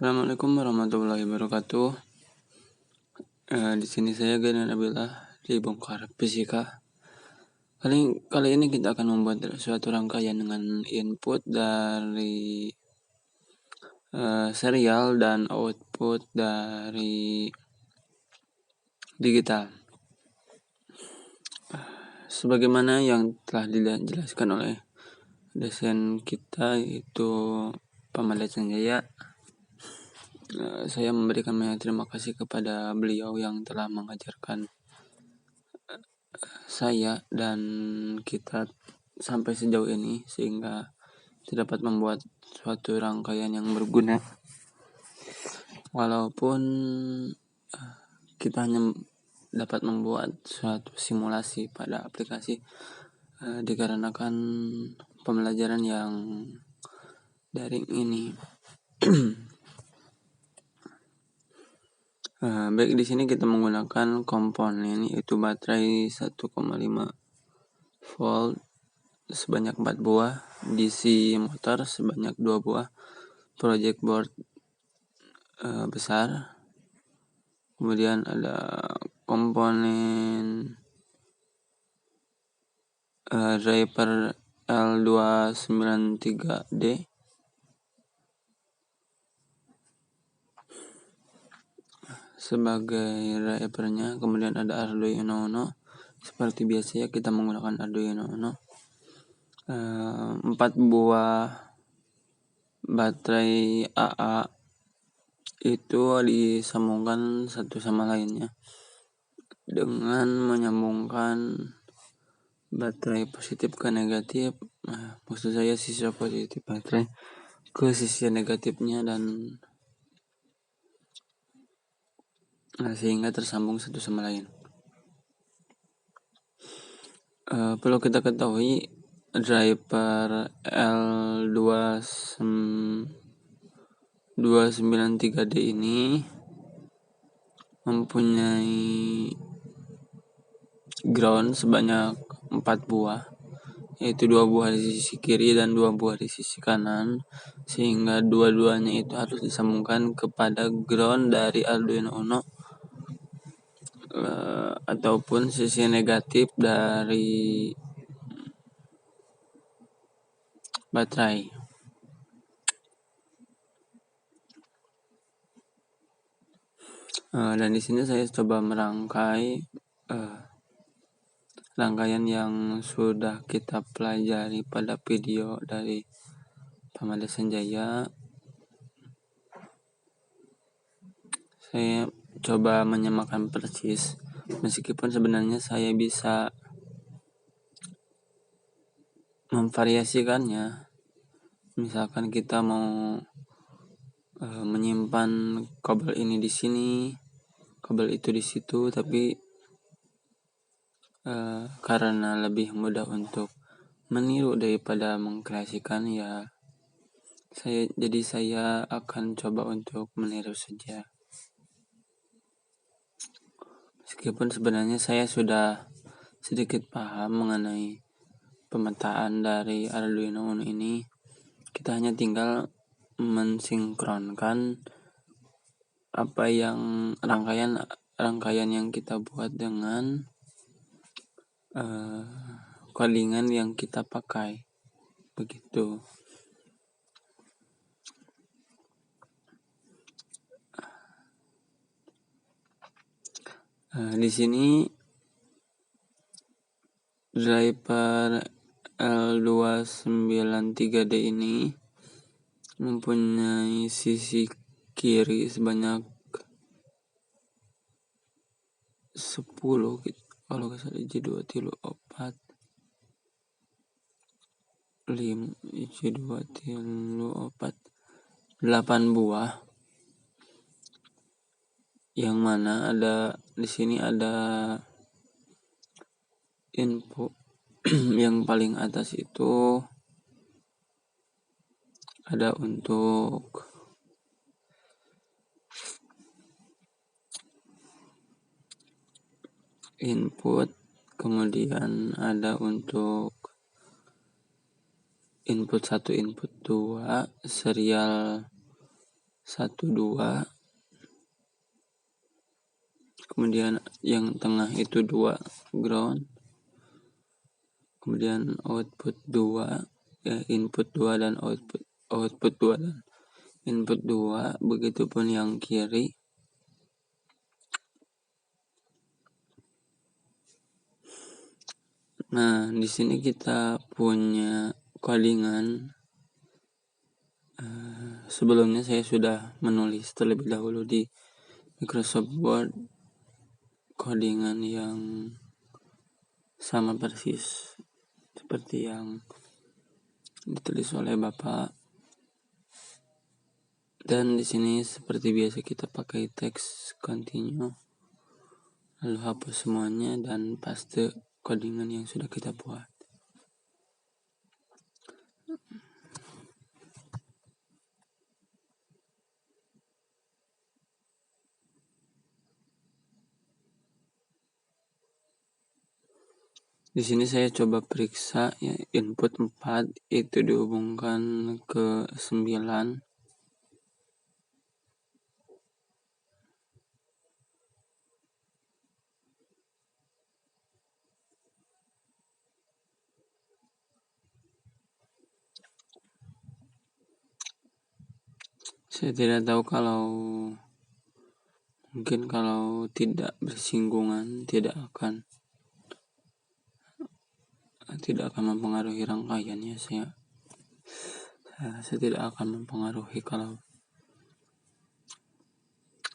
Assalamualaikum warahmatullahi wabarakatuh. Di sini saya Gana Nabila di Bongkar Fisika. Kali ini kita akan membuat suatu rangkaian dengan input dari serial dan output dari digital. Sebagaimana yang telah dijelaskan oleh dosen kita, yaitu Paman Sanjaya, saya memberikan banyak terima kasih kepada beliau yang telah mengajarkan saya dan kita sampai sejauh ini, sehingga dapat membuat suatu rangkaian yang berguna. Walaupun kita hanya dapat membuat suatu simulasi pada aplikasi, dikarenakan pembelajaran yang daring ini. Baik, di sini kita menggunakan komponen yaitu baterai 1,5 volt sebanyak 4 buah, DC motor sebanyak 2 buah, project board besar, kemudian ada komponen driver L293D, sebagai drivernya, kemudian ada Arduino Uno. Seperti biasa kita menggunakan Arduino Uno. 4 buah baterai AA itu disambungkan satu sama lainnya dengan menyambungkan baterai positif ke negatif. Maksud saya sisi positif baterai ke sisi negatifnya, dan sehingga tersambung satu sama lain. Perlu kita ketahui, driver L293D ini mempunyai ground sebanyak 4 buah, yaitu 2 buah di sisi kiri dan 2 buah di sisi kanan, sehingga dua-duanya itu harus disambungkan kepada ground dari Arduino Uno, ataupun sisi negatif dari baterai. Dan di sini saya coba merangkai rangkaian yang sudah kita pelajari pada video dari Paman Sanjaya. Saya coba menyamakan persis, meskipun sebenarnya saya bisa memvariasikannya. Misalkan kita mau menyimpan kabel ini di sini, kabel itu di situ, tapi karena lebih mudah untuk meniru daripada mengkreasikan, saya akan coba untuk meniru saja. Meskipun sebenarnya saya sudah sedikit paham mengenai pemetaan dari Arduino Uno ini, kita hanya tinggal mensinkronkan apa yang rangkaian yang kita buat dengan codingan yang kita pakai, begitu. Di sini driver L293D ini mempunyai sisi kiri sebanyak 10, kalau nggak salah 2 tilu 4 5 2 tilu 4 8 buah, yang mana ada di sini ada input yang paling atas itu ada untuk input, kemudian ada untuk input 1, input 2, serial 1 2, kemudian yang tengah itu 2 ground, kemudian output 2, input 2 dan output 2 dan input 2, begitupun yang kiri. Nah, di sini kita punya codingan. Sebelumnya saya sudah menulis terlebih dahulu di Microsoft Word codingan yang sama persis seperti yang ditulis oleh Bapak. Dan di sini seperti biasa kita pakai teks continue, lalu hapus semuanya dan paste codingan yang sudah kita buat. Di sini saya coba periksa ya, input 4 itu dihubungkan ke 9. Saya tidak tahu mungkin kalau tidak bersinggungan tidak akan mempengaruhi rangkaiannya. Saya tidak akan mempengaruhi kalau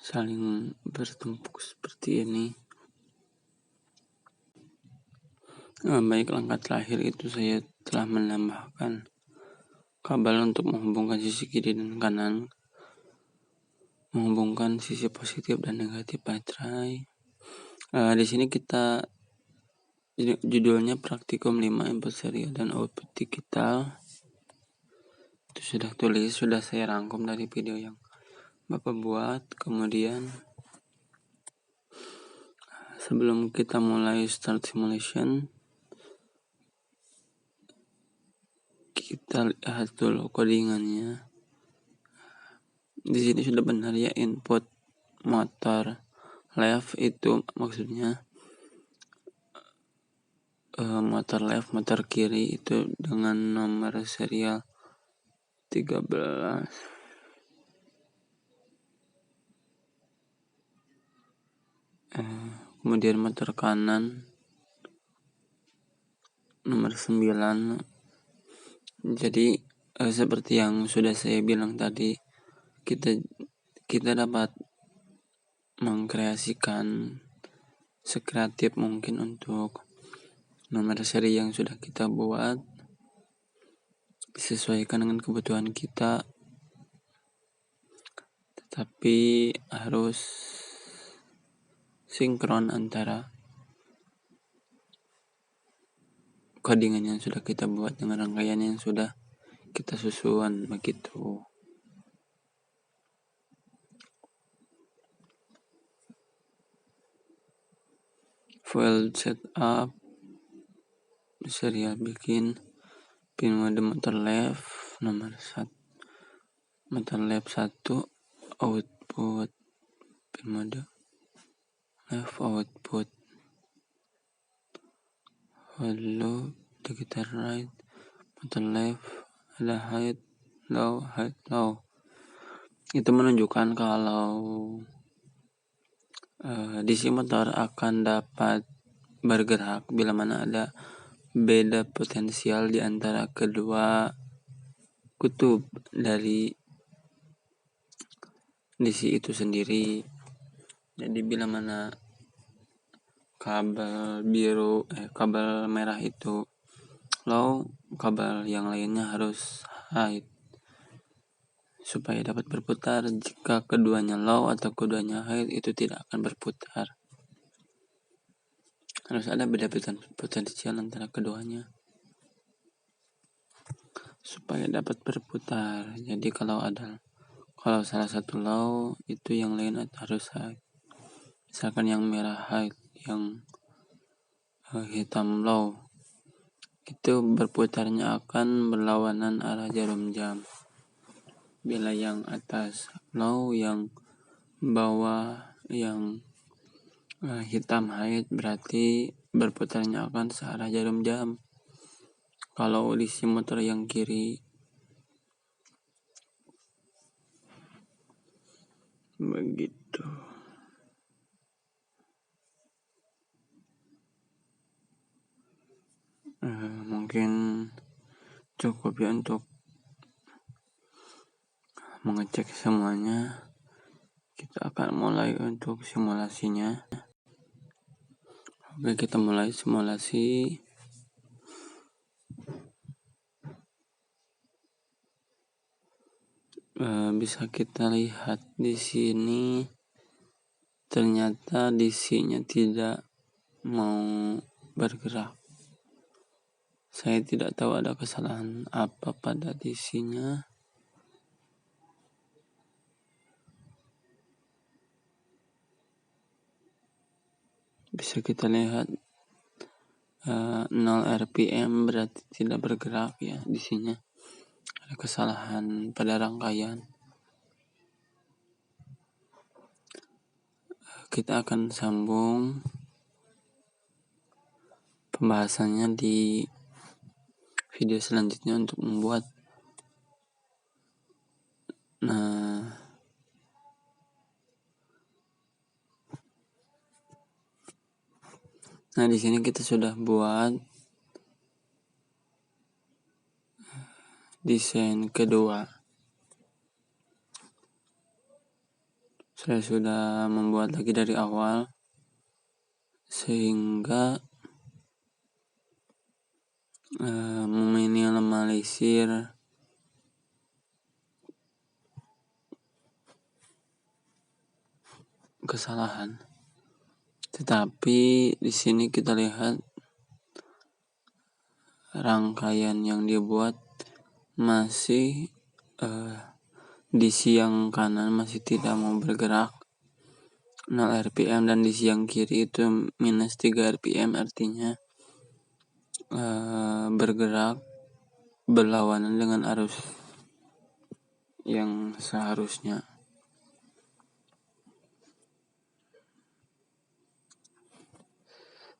saling bertumpuk seperti ini. Baik, langkah terakhir itu saya telah menambahkan kabel untuk menghubungkan sisi kiri dan kanan, menghubungkan sisi positif dan negatif baterai. Di sini kita judulnya praktikum 5 input serial dan output digital. Itu sudah saya rangkum dari video yang Bapak buat. Kemudian sebelum kita mulai start simulation, kita lihat dulu codingannya. Di sini sudah benar ya, input motor left itu maksudnya motor left, motor kiri itu dengan nomor serial 13. Kemudian motor kanan nomor 9. Jadi seperti yang sudah saya bilang tadi, kita dapat mengkreasikan sekreatif mungkin untuk nomor seri yang sudah kita buat, disesuaikan dengan kebutuhan kita, tetapi harus sinkron antara codingan yang sudah kita buat dengan rangkaian yang sudah kita susun begitu. File setup, serial bikin pin mode motor left nomor 1, motor left 1, output pin mode left output, lalu digital right, motor left ada height low. Itu menunjukkan kalau DC motor akan dapat bergerak bila mana ada beda potensial di antara kedua kutub dari DC itu sendiri. Jadi bila mana kabel merah itu low, kabel yang lainnya harus high supaya dapat berputar. Jika keduanya low atau keduanya high, itu tidak akan berputar. Harus ada beda potensial antara keduanya supaya dapat berputar. Jadi kalau salah satu low, itu yang lain harus high. Misalkan yang merah high, yang hitam low, itu berputarnya akan berlawanan arah jarum jam. Bila yang atas low, yang bawah yang hitam high, berarti berputarnya akan searah jarum jam. Kalau diisi motor yang kiri begitu. Mungkin cukup ya untuk mengecek semuanya. Kita akan mulai untuk simulasinya. Oke, kita mulai simulasi. Bisa kita lihat di sini ternyata DC-nya tidak mau bergerak. Saya tidak tahu ada kesalahan apa pada DC-nya. Bisa kita lihat 0 RPM berarti tidak bergerak ya DC-nya. Ada kesalahan pada rangkaian. Kita akan sambung pembahasannya di video selanjutnya untuk membuat Nah, di sini kita sudah buat desain kedua. Saya sudah membuat lagi dari awal sehingga meminimalisir kesalahan. Tetapi di sini kita lihat rangkaian yang dibuat masih di siang kanan masih tidak mau bergerak 0 RPM, dan di siang kiri itu minus 3 RPM, artinya bergerak berlawanan dengan arus yang seharusnya.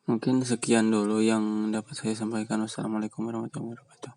Mungkin sekian dulu yang dapat saya sampaikan. Wassalamualaikum warahmatullahi wabarakatuh.